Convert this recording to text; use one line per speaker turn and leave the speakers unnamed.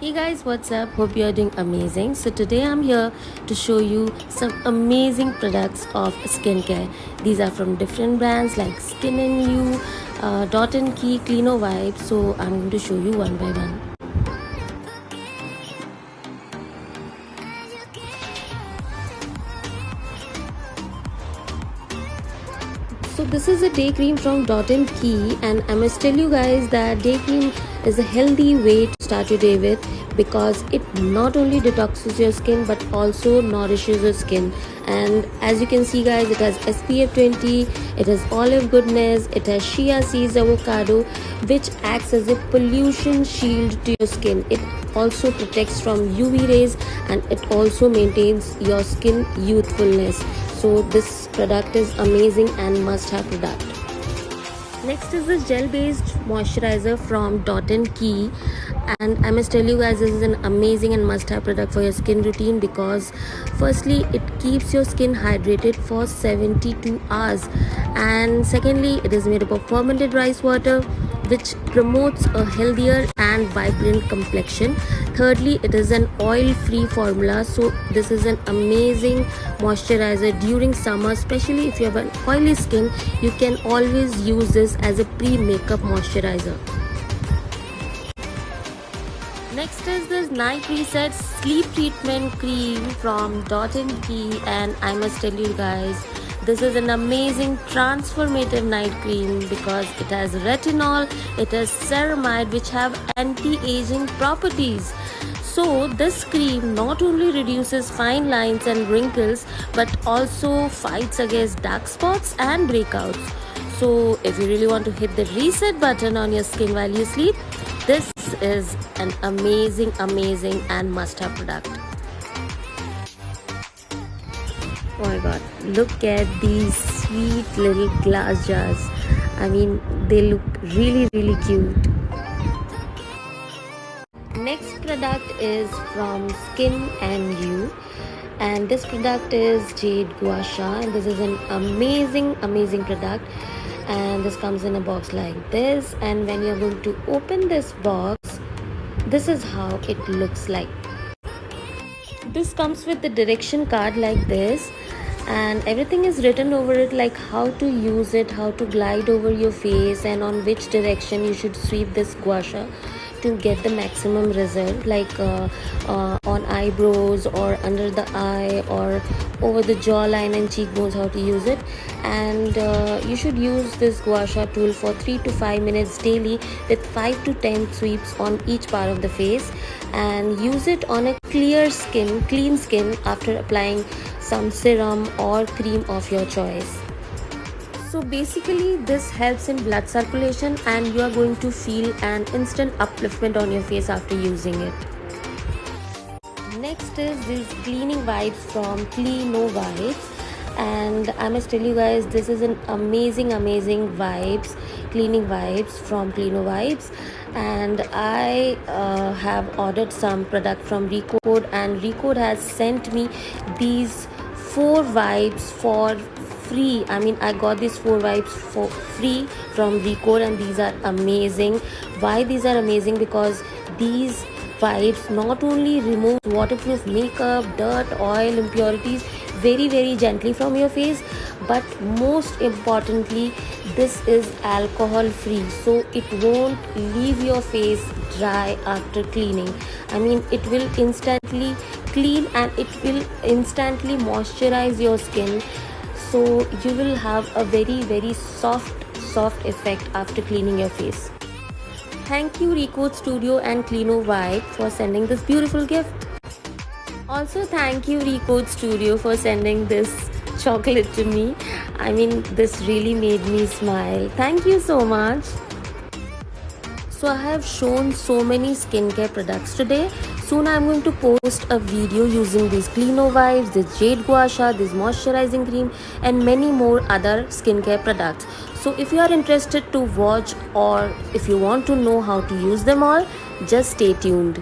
Hey guys, what's up? Hope you're doing amazing. So today I'm here to show you some amazing products of skincare. These are from different brands like Skin and You, Dot and Key, Cleano Vibes. So I'm going to show you one by one. So this is a day cream from Dot and Key, and I must tell you guys that day cream is a healthy way to start your day with, because it not only detoxes your skin but also nourishes your skin. And as you can see guys, it has SPF 20, it has olive goodness, it has chia seeds, avocado, which acts as a pollution shield to your skin. It also protects from UV rays, and it also maintains your skin youthfulness. So this product is amazing and must have product. Next is this gel based moisturizer from Dot and Key, and I must tell you guys, this is an amazing and must have product for your skin routine, because firstly it keeps your skin hydrated for 72 hours, and secondly it is made up of fermented rice water, which promotes a healthier and vibrant complexion. Thirdly, it is an oil-free formula, so this is an amazing moisturizer during summer. Especially if you have an oily skin, you can always use this as a pre-makeup moisturizer. Next is this Night Reset Sleep Treatment Cream from Dot and Key, and I must tell you guys, this is an amazing transformative night cream because it has retinol, it has ceramide, which have anti-aging properties. So this cream not only reduces fine lines and wrinkles but also fights against dark spots and breakouts. So if you really want to hit the reset button on your skin while you sleep, this is an amazing and must-have product. Oh my god, look at these sweet little glass jars. I mean, they look really cute. Next product is from Skin and You, and this product is Jade Gua Sha, and this is an amazing product, and this comes in a box like this. And when you're going to open this box, this is how it looks like. This comes with the direction card like this, and everything is written over it, like how to use it, how to glide over your face, and on which direction you should sweep this gua sha to get the maximum result, like on eyebrows or under the eye or over the jawline and cheekbones, how to use it. And you should use this gua sha tool for 3 to 5 minutes daily with 5 to 10 sweeps on each part of the face, and use it on a clean skin after applying some serum or cream of your choice. So basically this helps in blood circulation, and you are going to feel an instant upliftment on your face after using it. Next is these cleaning vibes from Cleano Vibes, and I must tell you guys, this is an amazing vibes, cleaning vibes from Cleano Vibes. And I have ordered some product from Recode, and Recode has sent me these 4 vibes for free. I mean, I got these 4 vibes for free from Recode, and these are amazing. Why these are amazing? Because these vibes not only remove waterproof makeup, dirt, oil, impurities very gently from your face, but most importantly, this is alcohol free, so it won't leave your face dry after cleaning. I mean, it will instantly clean and it will instantly moisturize your skin, so you will have a very soft effect after cleaning your face. Thank you Recode Studio and Cleano Vibe for sending this beautiful gift. Also thank you Recode Studio for sending this chocolate to me. I mean, this really made me smile. Thank you so much. So I have shown so many skincare products today. Soon I'm going to post a video using these Cleano Vibes, this Jade Gua Sha, this moisturizing cream, and many more other skincare products. So if you are interested to watch, or if you want to know how to use them all, just stay tuned.